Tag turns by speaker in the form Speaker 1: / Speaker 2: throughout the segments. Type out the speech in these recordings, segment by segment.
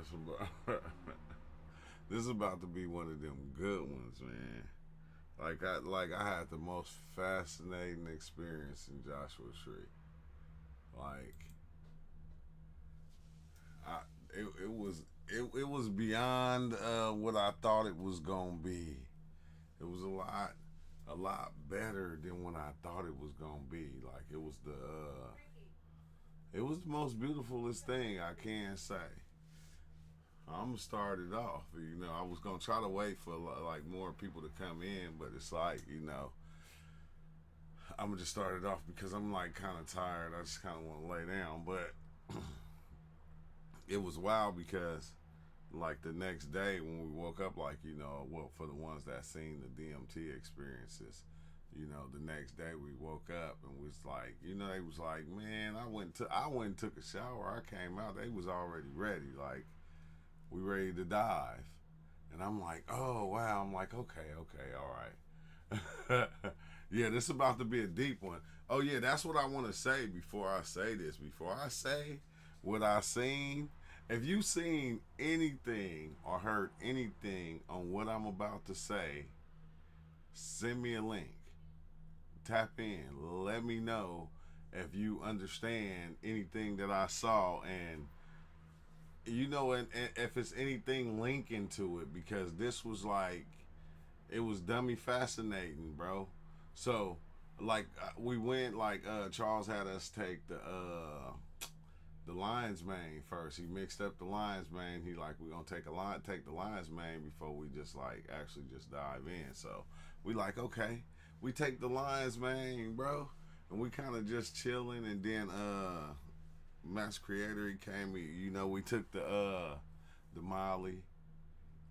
Speaker 1: That's about. This is about to be one of them good ones, man. I had the most fascinating experience in Joshua Tree. Like I, it was beyond what I thought it was gonna be. It was a lot better than what I thought it was gonna be. Like it was the most beautifulest thing I can say. I'm gonna start it off. You know, I was gonna try to wait for like more people to come in, but it's like I'm gonna just start it off because I'm like kind of tired. I just kind of want to lay down. But it was wild because like the next day when we woke up, like well, for the ones that seen the DMT experiences, the next day we woke up and was like, they was like, man, I went and took a shower. I came out, they was already ready, like we ready to dive, and I'm like, oh wow, I'm like, okay, all right. Yeah, this is about to be a deep one. Oh yeah, that's what I want to say before I say this. Before I say what I seen, if you seen anything or heard anything on what I'm about to say, send me a link. Tap in. Let me know if you understand anything that I saw, and and if it's anything linking to it, because this was like it was dummy fascinating, bro. So like we went like Charles had us take the lion's mane first. He mixed up the lion's mane. He like, we're gonna take the lion's mane before we just like actually just dive in. So we like, okay, we take the lion's mane, bro, and we kind of just chilling, and then Mass Creator, he came. We took the Molly.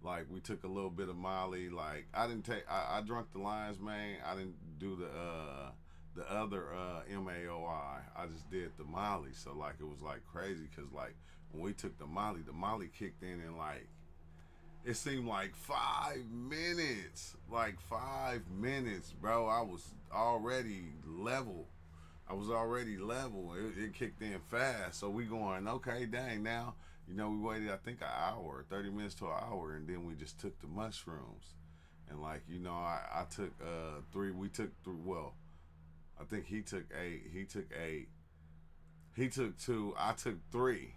Speaker 1: Like we took a little bit of Molly. Like I didn't take. I drunk the lion's mane. I didn't do the other MAOI. I just did the Molly. So like it was like crazy because like when we took the Molly kicked in like it seemed like 5 minutes. Like 5 minutes, bro. I was already level. I was already level. It kicked in fast. So we going, okay, dang, now, we waited, I think, an hour, 30 minutes to an hour, and then we just took the mushrooms. And, like, I took three. We took three. Well, I think he took eight. He took eight. He took two. I took three.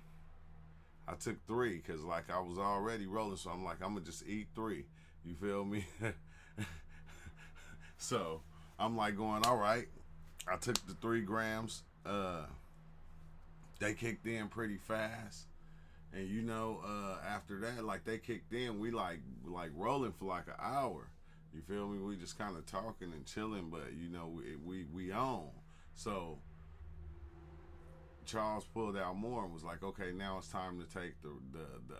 Speaker 1: I took three because, like, I was already rolling. So I'm like, I'm going to just eat three. You feel me? So I'm like going, all right. I took the 3 grams. They kicked in pretty fast, and after that, like they kicked in, we like rolling for like an hour. You feel me? We just kind of talking and chilling, but we on. So Charles pulled out more and was like, okay, now it's time to take the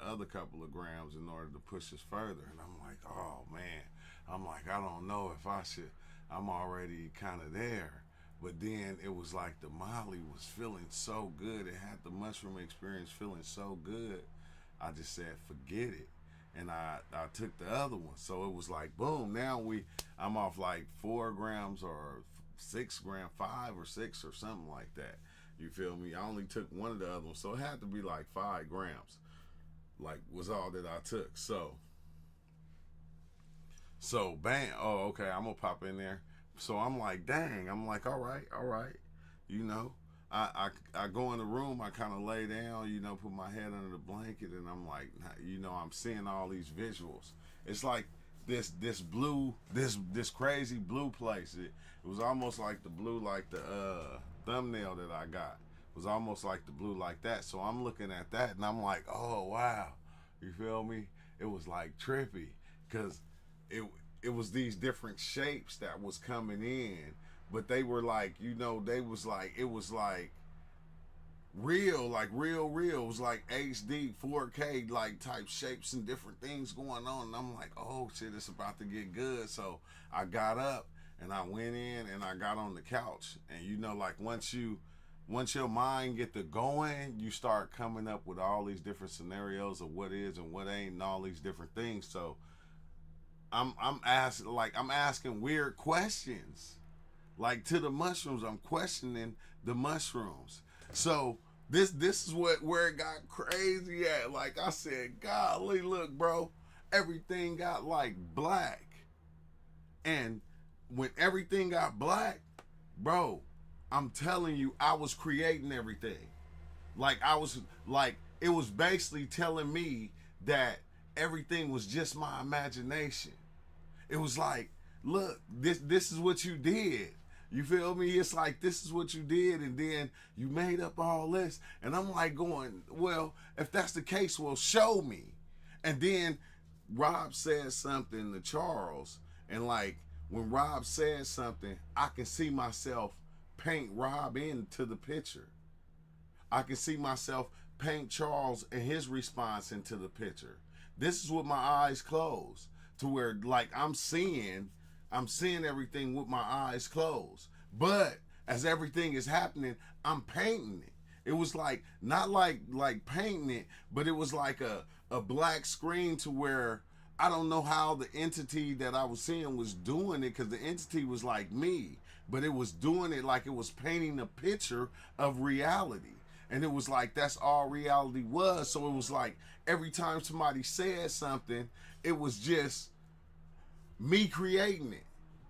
Speaker 1: other couple of grams in order to push us further. And I'm like, oh man, I'm like, I don't know if I should. I'm already kind of there. But then it was like the Molly was feeling so good. It had the mushroom experience feeling so good. I just said, forget it. And I took the other one. So it was like, boom, I'm off like 4 grams or 6 gram, 5 or 6 or something like that. You feel me? I only took one of the other ones. So it had to be like 5 grams. Like was all that I took. So bam. Oh, okay, I'm gonna pop in there. So I'm like, dang. I'm like, all right, all right. You know, I go in the room. I kind of lay down. Put my head under the blanket, and I'm like, I'm seeing all these visuals. It's like this crazy blue place. It was almost like the blue, like the thumbnail that I got. It was almost like the blue like that. So I'm looking at that, and I'm like, oh wow. You feel me? It was like trippy because it it was these different shapes that was coming in, but they were like, they was like, it was like real. It was like HD 4K like type shapes and different things going on, and I'm like, oh shit, it's about to get good. So I got up and I went in and I got on the couch, and like once your mind get to going, you start coming up with all these different scenarios of what is and what ain't and all these different things. So I'm asking weird questions. Like to the mushrooms, I'm questioning the mushrooms. So This is where it got crazy at. Like I said, golly, look, bro, everything got like black, and when everything got black, bro, I'm telling you, I was creating everything. Like I was like it was basically telling me that everything was just my imagination. It was like, look, this is what you did. You feel me? It's like this is what you did, and then you made up all this. And I'm like going, well, if that's the case, well, show me. And then Rob said something to Charles, and like when Rob said something, I can see myself paint Rob into the picture. I can see myself paint Charles and his response into the picture. This is with my eyes closed, to where like I'm seeing everything with my eyes closed. But as everything is happening, I'm painting it. It was like not like painting it, but it was like a black screen to where I don't know how the entity that I was seeing was doing it, because the entity was like me, but it was doing it like it was painting a picture of reality. And it was like that's all reality was. So it was like every time somebody said something, it was just me creating it.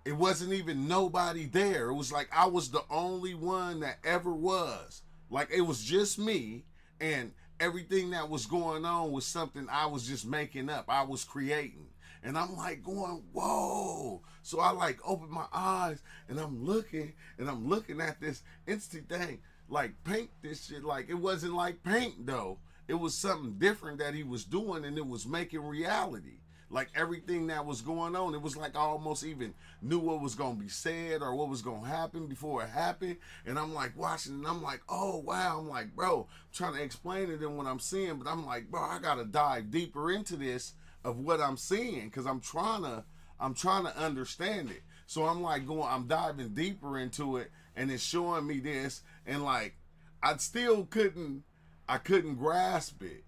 Speaker 1: It wasn't even nobody there. It was like I was the only one that ever was. Like it was just me, and everything that was going on was something I was just making up. I was creating. And I'm like going, whoa. So I like open my eyes and I'm looking at this entity thing. Like paint this shit. Like it wasn't like paint though. It was something different that he was doing, and it was making reality. Like everything that was going on, it was like I almost even knew what was gonna be said or what was gonna happen before it happened. And I'm like watching, and I'm like, oh wow. I'm like, bro, I'm trying to explain it in what I'm seeing, but I'm like, bro, I gotta dive deeper into this of what I'm seeing, because I'm trying to understand it. So I'm like I'm diving deeper into it, and it's showing me this, and like I still I couldn't grasp it,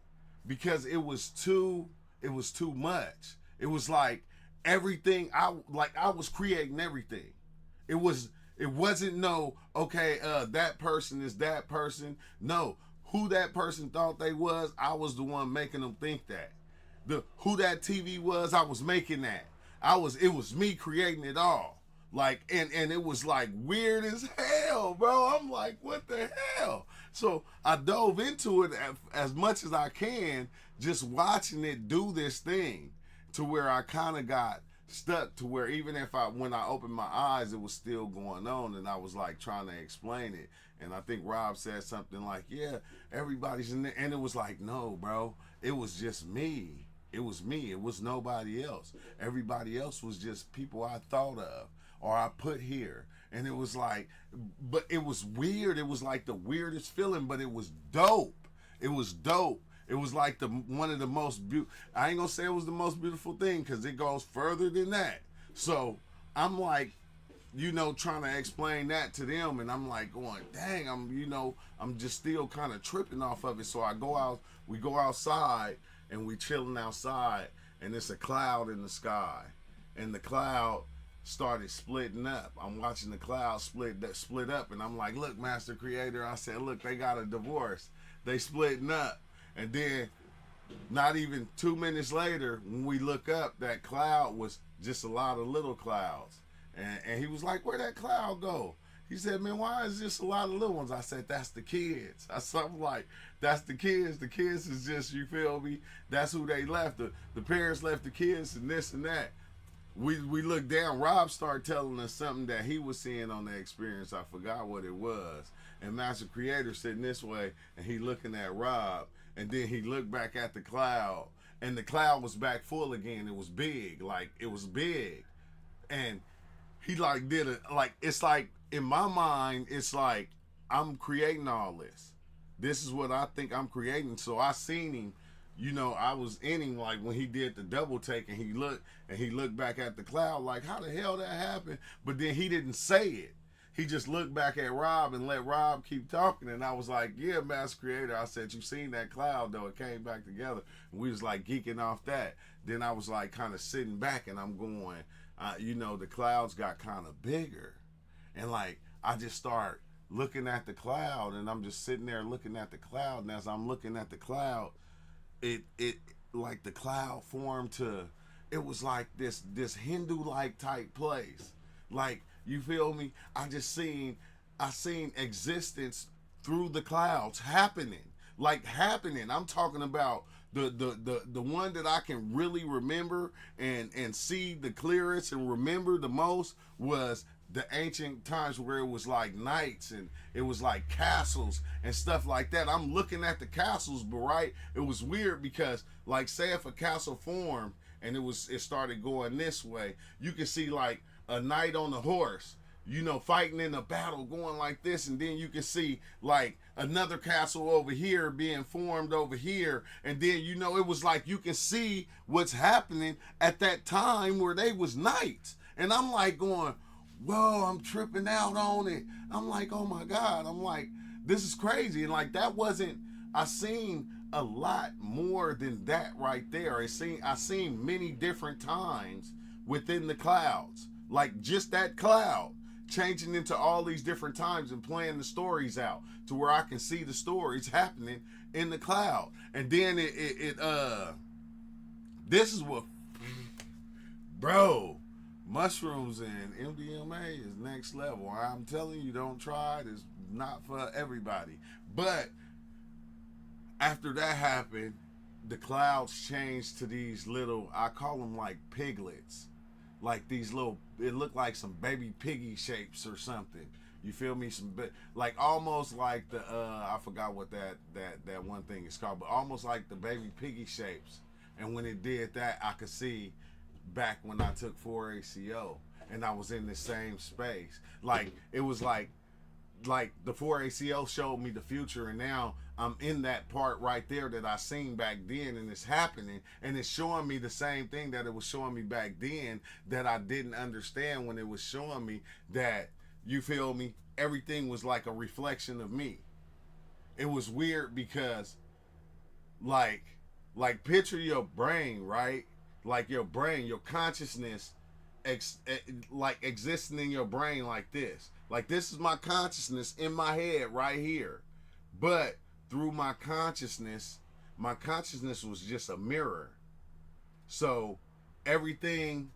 Speaker 1: because it was too much. It was like everything I was creating everything. It wasn't no, okay, that person is that person. No, who that person thought they was, I was the one making them think that. The who that TV was, I was making that. It was me creating it all. Like and it was like weird as hell, bro. I'm like, what the hell? So I dove into it as much as I can, just watching it do this thing, to where I kind of got stuck, to where even if when I opened my eyes, it was still going on, and I was like trying to explain it. And I think Rob said something like, yeah, everybody's in there. And it was like, no, bro, it was just me. It was me. It was nobody else. Everybody else was just people I thought of or I put here. And it was like, but it was weird. It was like the weirdest feeling, but it was dope. It was dope. It was like one of the most I ain't gonna say it was the most beautiful thing, because it goes further than that. So I'm like, trying to explain that to them, and I'm like going, dang, I'm just still kind of tripping off of it. So we go outside, and we chilling outside, and it's a cloud in the sky, and the cloud started splitting up. I'm watching the cloud split up, and I'm like, look, Master Creator, I said, look, they got a divorce. They splitting up. And then not even 2 minutes later, when we look up, that cloud was just a lot of little clouds. And he was like, where'd that cloud go? He said, man, why is just a lot of little ones? I said, that's the kids. I'm like, that's the kids. The kids is just, you feel me? That's who they left. The parents left the kids and this and that. We looked down. Rob started telling us something that he was seeing on the experience. I forgot what it was. And Master Creator sitting this way, and he looking at Rob. And then he looked back at the cloud, and the cloud was back full again. It was big. Like, it was big. And he like did it. Like, it's like, in my mind, it's like, I'm creating all this. This is what I think I'm creating. So I seen him, I was in him, like when he did the double take, and he looked back at the cloud like, how the hell that happened? But then he didn't say it. He just looked back at Rob and let Rob keep talking. And I was like, yeah, Master Creator. I said, you seen that cloud, though. It came back together. And we was like geeking off that. Then I was like kind of sitting back, and I'm going, the clouds got kind of bigger. And like, I just start looking at the cloud, and I'm just sitting there looking at the cloud. And as I'm looking at the cloud, it like the cloud formed to, it was like this Hindu like type place. Like, you feel me? I seen existence through the clouds happening. Like, happening. I'm talking about the one that I can really remember and see the clearest and remember the most was the ancient times where it was like knights and it was like castles and stuff like that. I'm looking at the castles, but right, it was weird because, like, say if a castle formed and it started going this way, you can see like a knight on a horse, you know, fighting in a battle going like this, and then you can see like another castle over here being formed over here, and then, you know, it was like you can see what's happening at that time where they was knights. And I'm like going, whoa, I'm tripping out on it. I'm like, oh my God. I'm like, this is crazy. And like, that wasn't, I seen a lot more than that right there. I seen many different times within the clouds. Like, just that cloud changing into all these different times and playing the stories out to where I can see the stories happening in the cloud. And then this is what, bro, mushrooms and MDMA is next level. I'm telling you, don't try it. It's not for everybody. But after that happened, the clouds changed to these little, I call them like piglets. Like these little, it looked like some baby piggy shapes or something. You feel me? Like almost like the I forgot what that one thing is called, but almost like the baby piggy shapes. And when it did that, I could see back when I took 4-ACO and I was in the same space. Like, it was like the 4-ACO showed me the future, and now I'm in that part right there that I seen back then, and it's happening, and it's showing me the same thing that it was showing me back then that I didn't understand when it was showing me that, you feel me, everything was like a reflection of me. It was weird because like picture your brain, right? Like your brain, your consciousness like existing in your brain like this. Like, this is my consciousness in my head right here. But through my consciousness was just a mirror. So everything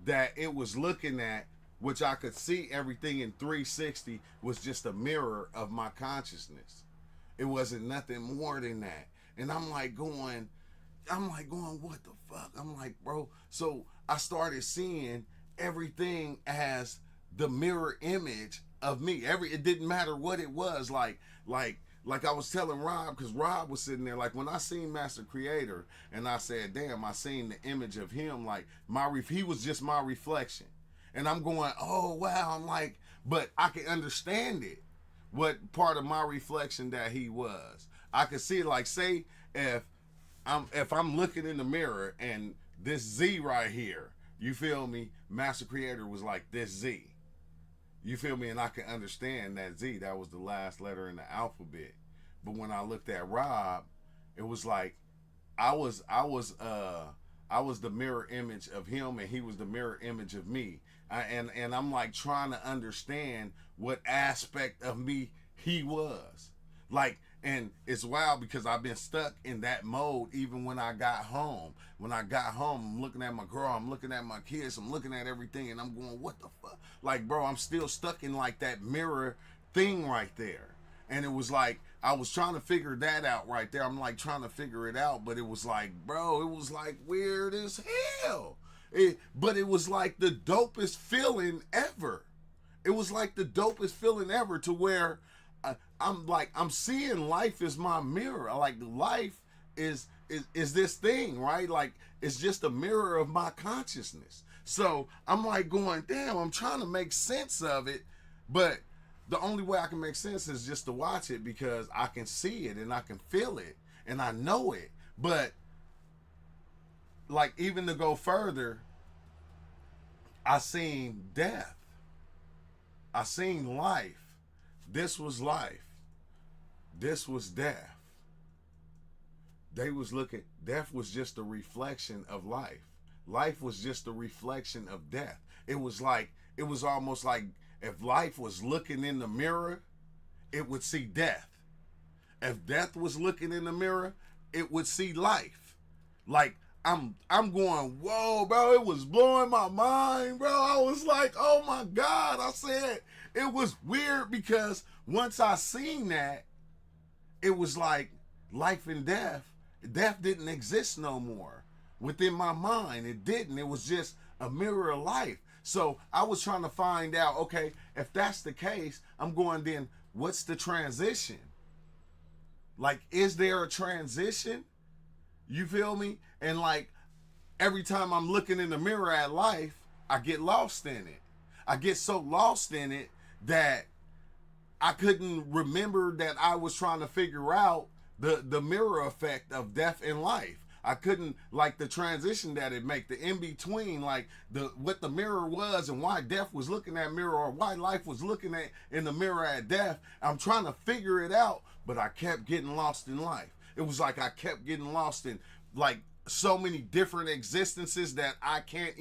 Speaker 1: that it was looking at, which I could see everything in 360, was just a mirror of my consciousness. It wasn't nothing more than that. And I'm like going, what the fuck? I'm like, bro. So I started seeing everything as the mirror image of me. It didn't matter what it was. Like I was telling Rob, because Rob was sitting there, like when I seen Master Creator, and I said, damn, I seen the image of him. Like he was just my reflection. And I'm going, oh wow. I'm like, but I can understand it. What part of my reflection that he was. I could see, like, say if I'm looking in the mirror and this Z right here, you feel me? Master Creator was like this Z. You feel me? And I can understand that Z, that was the last letter in the alphabet. But when I looked at Rob, it was like I was the mirror image of him, and he was the mirror image of me. And I'm like trying to understand what aspect of me he was. Like, and it's wild because I've been stuck in that mode even when I got home. When I got home, I'm looking at my girl, I'm looking at my kids, I'm looking at everything, and I'm going, what the fuck? Like, bro, I'm still stuck in like that mirror thing right there. And it was like, I was trying to figure that out right there. I'm like trying to figure it out, but it was like, bro, it was like weird as hell. But it was like the dopest feeling ever. It was like the dopest feeling ever, to where I'm seeing life as my mirror. Like, life is this thing, right? Like, it's just a mirror of my consciousness. So I'm like going, damn, I'm trying to make sense of it, but the only way I can make sense is just to watch it, because I can see it and I can feel it and I know it. But like, even to go further, I seen death. I seen life. This was life. This was death. They was looking, death was just a reflection of life. Life was just a reflection of death. It was almost like if life was looking in the mirror, it would see death. If death was looking in the mirror, it would see life. Like I'm going, whoa, bro, it was blowing my mind, bro. I was like, oh my God. I said it was weird because once I seen that, it was like life and death. Death didn't exist no more. Within my mind, it didn't. It was just a mirror of life. So I was trying to find out, okay, if that's the case, I'm going, then what's the transition? Like, is there a transition? You feel me? And like every time I'm looking in the mirror at life, I get lost in it. I get so lost in it that I couldn't remember that I was trying to figure out the mirror effect of death and life. I couldn't, like, the transition that it make, the in between, like the what the mirror was and why death was looking at mirror, or why life was looking at in the mirror at death. I'm trying to figure it out, but I kept getting lost in life. It was like I kept getting lost in like so many different existences that I can't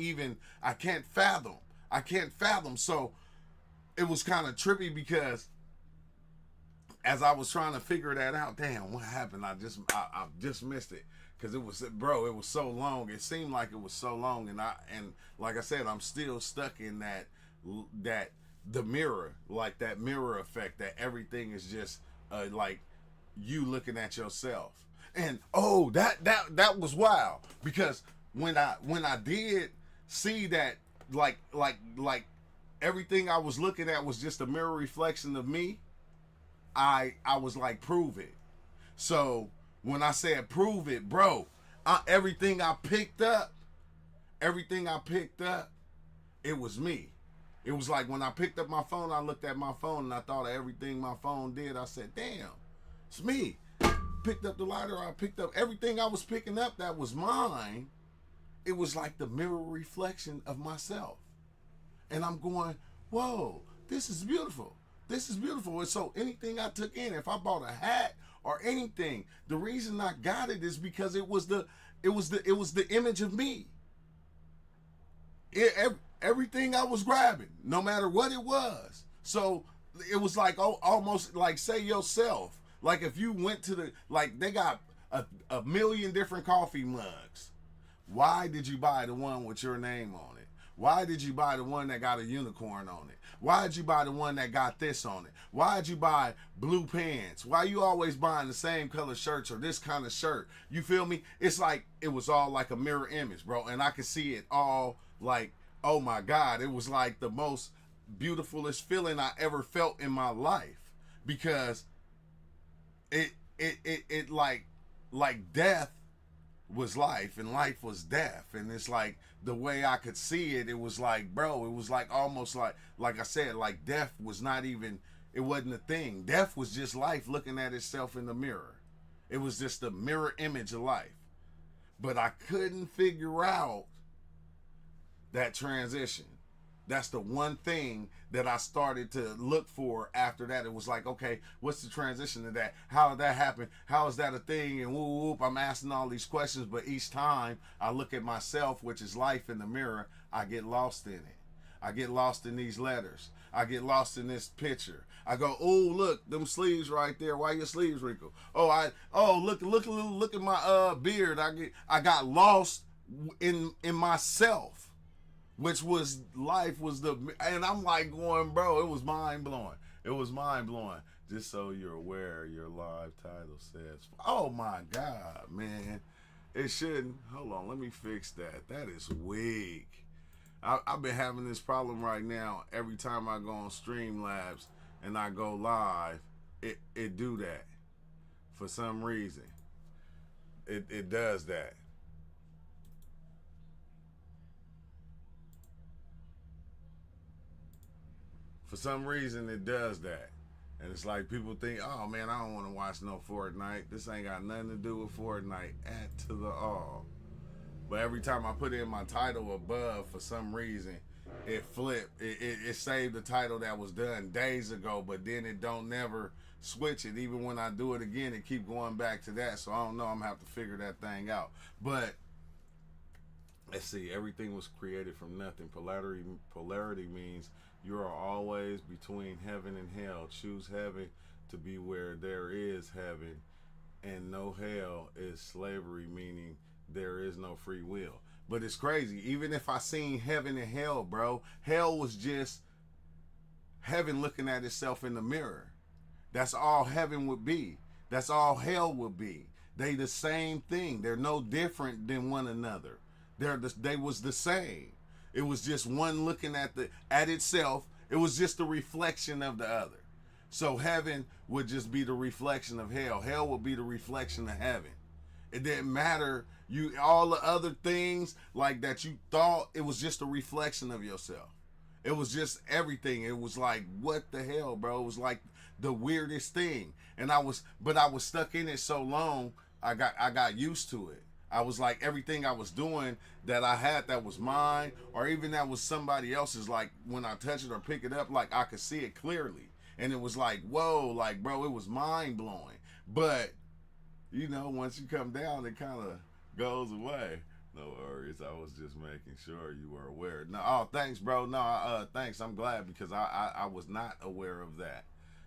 Speaker 1: fathom. I can't fathom. So it was kind of trippy because as I was trying to figure that out, damn, what happened? I just missed it because it was, bro, it was so long. It seemed like it was so long, and like I said, I'm still stuck in that the mirror, like that mirror effect, that everything is just like you looking at yourself. And oh, that was wild because when I did see that, like everything I was looking at was just a mirror reflection of me, I was like, prove it. So when I said prove it, bro, everything I picked up, it was me. It was like when I picked up my phone, I looked at my phone and I thought of everything my phone did. I said, damn, it's me. Picked up the lighter, I picked up everything I was picking up that was mine. It was like the mirror reflection of myself. And I'm going, whoa, this is beautiful. This is beautiful. And so anything I took in, if I bought a hat or anything, the reason I got it is because it was the image of me. Everything I was grabbing, no matter what it was. So it was like, oh, almost like, say yourself. Like if you went to like they got a million different coffee mugs. Why did you buy the one with your name on it? Why did you buy the one that got a unicorn on it? Why did you buy the one that got this on it? Why did you buy blue pants? Why you always buying the same color shirts or this kind of shirt? You feel me? It's like it was all like a mirror image, bro. And I could see it all like, oh my God, it was like the most beautifulest feeling I ever felt in my life because it like death was life and life was death, and it's like the way I could see it, it was like, bro, it was like almost like I said, like death was not even, it wasn't a thing. Death was just life looking at itself in the mirror. It was just a mirror image of life. But I couldn't figure out that transition. That's the one thing that I started to look for after that. It was like, okay, what's the transition to that? How did that happen? How is that a thing? And whoop, whoop, I'm asking all these questions, but each time I look at myself, which is life in the mirror, I get lost in it. I get lost in these letters. I get lost in this picture. I go, oh, look, them sleeves right there. Why your sleeves wrinkled? Look at my beard. I got lost in myself. Which was life was and I'm like going, bro, it was mind blowing. It was mind blowing. Just so you're aware, your live title says, oh my God, man. It shouldn't. Hold on, let me fix that. That is weak. I've been having this problem right now. Every time I go on Streamlabs and I go live, it do that. For some reason. It does that. For some reason, it does that. And it's like people think, oh man, I don't want to watch no Fortnite. This ain't got nothing to do with Fortnite at to the all. But every time I put in my title above, for some reason, it flipped. It saved the title that was done days ago, but then it don't never switch it. Even when I do it again, it keep going back to that. So I don't know. I'm going to have to figure that thing out. But let's see. Everything was created from nothing. Polarity means you are always between heaven and hell. Choose heaven to be where there is heaven and no hell is slavery, meaning there is no free will. But it's crazy. Even if I seen heaven and hell, bro, hell was just heaven looking at itself in the mirror. That's all heaven would be. That's all hell would be. They the same thing. They're no different than one another. They was the same. It was just one looking at itself. It was just a reflection of the other. So heaven would just be the reflection of hell. Hell would be the reflection of heaven. It didn't matter. You all the other things like that you thought, it was just a reflection of yourself. It was just everything. It was like, what the hell, bro? It was like the weirdest thing. And I was stuck in it so long, I got used to it. I was like, everything I was doing that I had that was mine, or even that was somebody else's, like when I touch it or pick it up, like I could see it clearly. And it was like, whoa, like, bro, it was mind blowing. But, you know, once you come down, it kind of goes away. No worries. I was just making sure you were aware. No, oh, thanks, bro. No, thanks. I'm glad because I was not aware of that.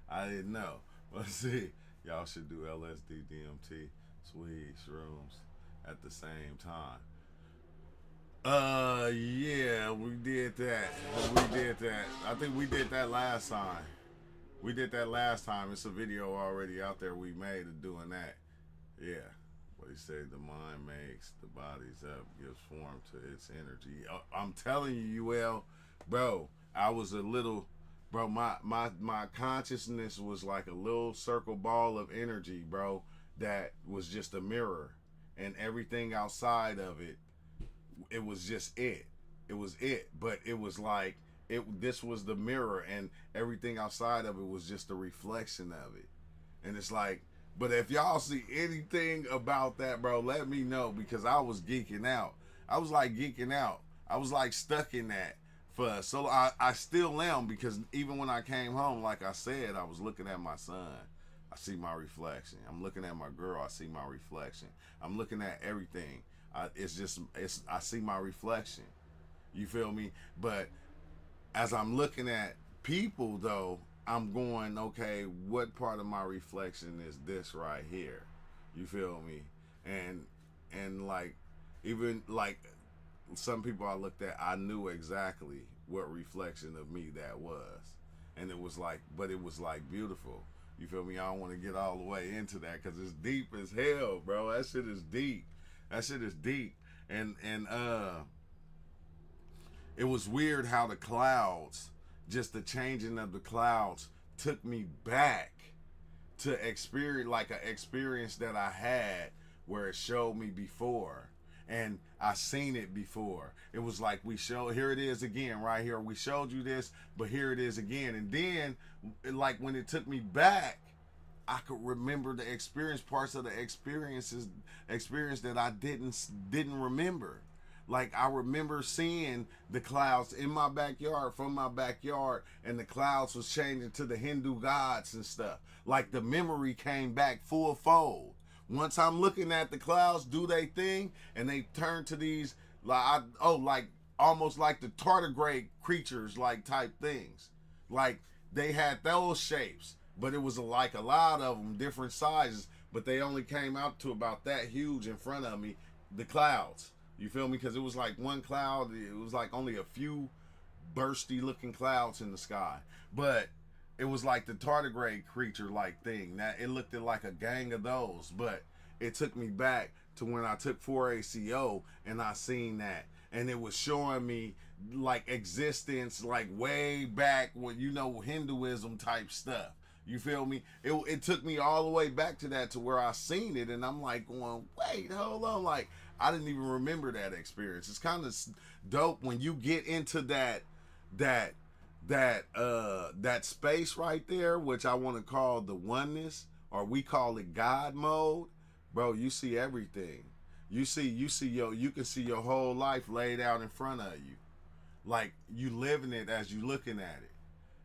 Speaker 1: I didn't know. Let's see. Y'all should do LSD, DMT, weed, shrooms at the same time. Yeah, we did that. I think we did that last time. It's a video already out there we made of doing that. Yeah. What he said, the mind makes the bodies up, gives form to its energy. I'm telling you, UL, bro, I was a little, bro, my consciousness was like a little circle ball of energy, bro, that was just a mirror. And everything outside of it, it was just it. It was it. But it was like, this was the mirror, and everything outside of it was just a reflection of it. And it's like, but if y'all see anything about that, bro, let me know, because I was geeking out. I was like geeking out. I was like stuck in that for so I still am, because even when I came home, like I said, I was looking at my son. I see my reflection. I'm looking at my girl. I see my reflection. I'm looking at everything. I see my reflection. You feel me? But as I'm looking at people, though, I'm going, okay, what part of my reflection is this right here? You feel me? And like, even like some people I looked at, I knew exactly what reflection of me that was. And it was like, but it was like beautiful. You feel me? I don't want to get all the way into that because it's deep as hell, bro. That shit is deep. And it was weird how the clouds, just the changing of the clouds, took me back to experience, like an experience that I had where it showed me before, and I seen it before. It was like, we showed, here it is again, right here. We showed you this, but here it is again. And then, like, when it took me back, I could remember the experience, parts of the experience that I didn't remember. Like, I remember seeing the clouds in my backyard, from my backyard, and the clouds was changing to the Hindu gods and stuff. Like, the memory came back full fold. Once I'm looking at the clouds do they thing, and they turn to these, like, almost like the tardigrade creatures, like, type things. Like, they had those shapes, but it was like a lot of them, different sizes, but they only came out to about that huge in front of me, the clouds. You feel me? Because it was like one cloud. It was like only a few bursty looking clouds in the sky. But it was like the tardigrade creature like thing. That it looked like a gang of those. But it took me back to when I took 4ACO and I seen that. And it was showing me like existence like way back when, you know, Hinduism type stuff. You feel me? It took me all the way back to that, to where I seen it, and I'm like going, wait, hold on, like I didn't even remember that experience. It's kind of dope when you get into that space right there, which I want to call the oneness, or we call it God mode, bro. You see everything. You can see your whole life laid out in front of you, like you living it as you looking at it.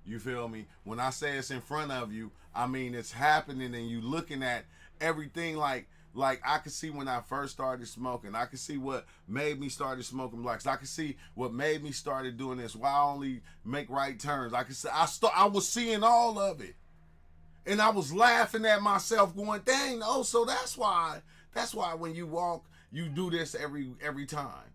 Speaker 1: You feel me? When I say it's in front of you, I mean it's happening, and you looking at everything like I could see when I first started smoking. I could see what made me started smoking blacks. I could see what made me started doing this. Why I only make right turns. I could see I was seeing all of it. And I was laughing at myself going, dang, oh, so that's why when you walk, you do this every time.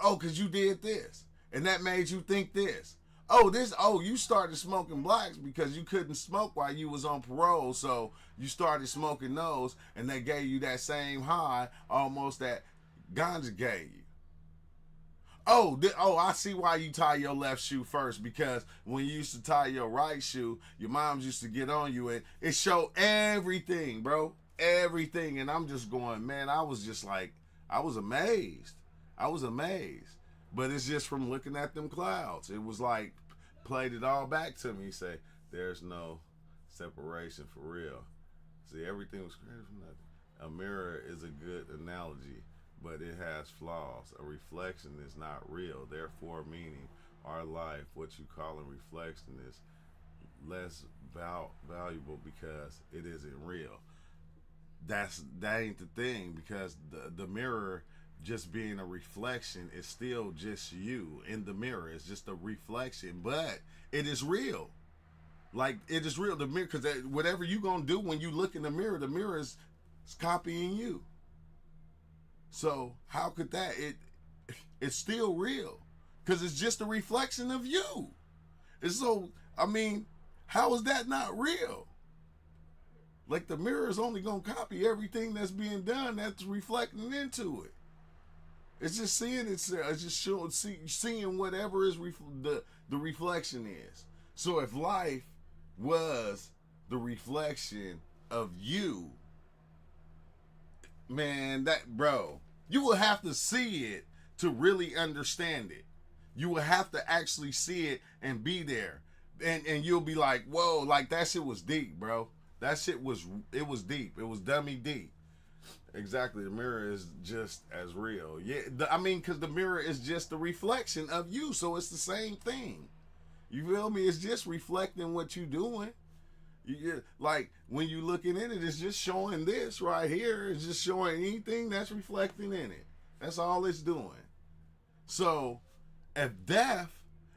Speaker 1: Oh, because you did this. And that made you think this. Oh, you started smoking blacks because you couldn't smoke while you was on parole. So you started smoking those, and they gave you that same high almost that ganja gave you. I see why you tie your left shoe first, because when you used to tie your right shoe, your moms used to get on you and it showed everything, bro. Everything. And I'm just going, man, I was amazed. I was amazed. But it's just from looking at them clouds. It was like, played it all back to me. Say, there's no separation for real. See, everything was created from nothing. A mirror is a good analogy, but it has flaws. A reflection is not real. Therefore, meaning our life, what you call a reflection, is less valuable because it isn't real. That ain't the thing, because the mirror just being a reflection is still just you in the mirror. It's just a reflection, but it is real. Like, it is real. The mirror, because whatever you gonna do when you look in the mirror is copying you. So how could that? It's still real because it's just a reflection of you. And so, I mean, how is that not real? Like, the mirror is only gonna copy everything that's being done that's reflecting into it. It's just seeing itself. It's just seeing whatever is the reflection is. So if life was the reflection of you, man, you will have to see it to really understand it. You will have to actually see it and be there. And you'll be like, whoa, like, that shit was deep, bro. That shit was deep. It was dummy deep. Exactly. The mirror is just as real. Yeah, because the mirror is just a reflection of you. So it's the same thing. You feel me? It's just reflecting what you're doing. Like, when you looking in it, it's just showing this right here. It's just showing anything that's reflecting in it. That's all it's doing. So if death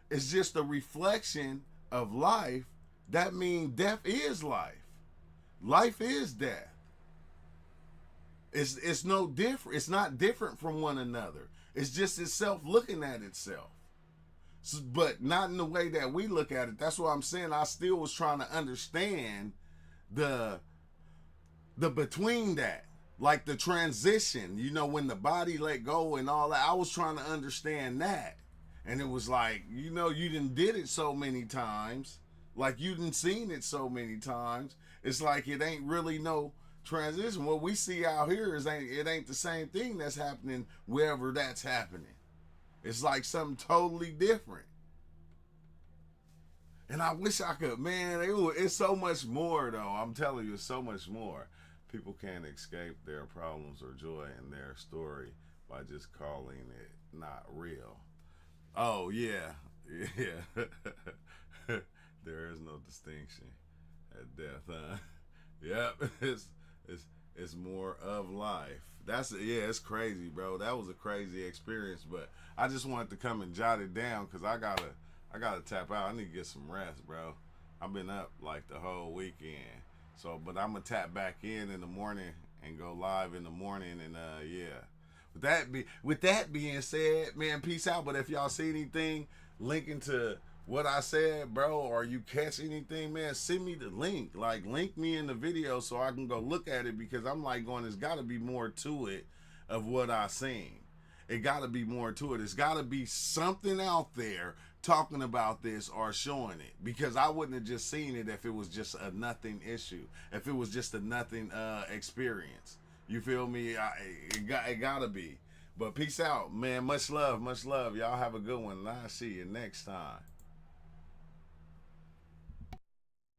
Speaker 1: is just a reflection of life, that means death is life. Life is death. It's no different. It's not different from one another. It's just itself looking at itself. So, but not in the way that we look at it. That's what I'm saying. I still was trying to understand the between that. Like the transition, when the body let go and all that. I was trying to understand that. And it was like, you done did it so many times. Like, you done seen it so many times. It's like it ain't really no transition. What we see out here it ain't the same thing that's happening wherever that's happening. It's like something totally different. And I wish I could, man, it's so much more though. I'm telling you, it's so much more. People can't escape their problems or joy in their story by just calling it not real. Oh, yeah. Yeah. There is no distinction at death, huh? Yep. It's more of life. It's crazy, bro. That was a crazy experience, but I just wanted to come and jot it down because I gotta tap out. I need to get some rest, bro. I've been up like the whole weekend. So, but I'm gonna tap back in the morning and go live in the morning, and yeah. With that being said, man, peace out. But if y'all see anything linking to what I said, bro, or you catch anything, man, send me the link. Like, link me in the video so I can go look at it, because I'm like going, there's got to be more to it of what I seen. It got to be more to it. It's got to be something out there talking about this or showing it, because I wouldn't have just seen it if it was just a nothing issue, if it was just a nothing experience. You feel me? It gotta be. But peace out, man. Much love, much love. Y'all have a good one, and I'll see you next time.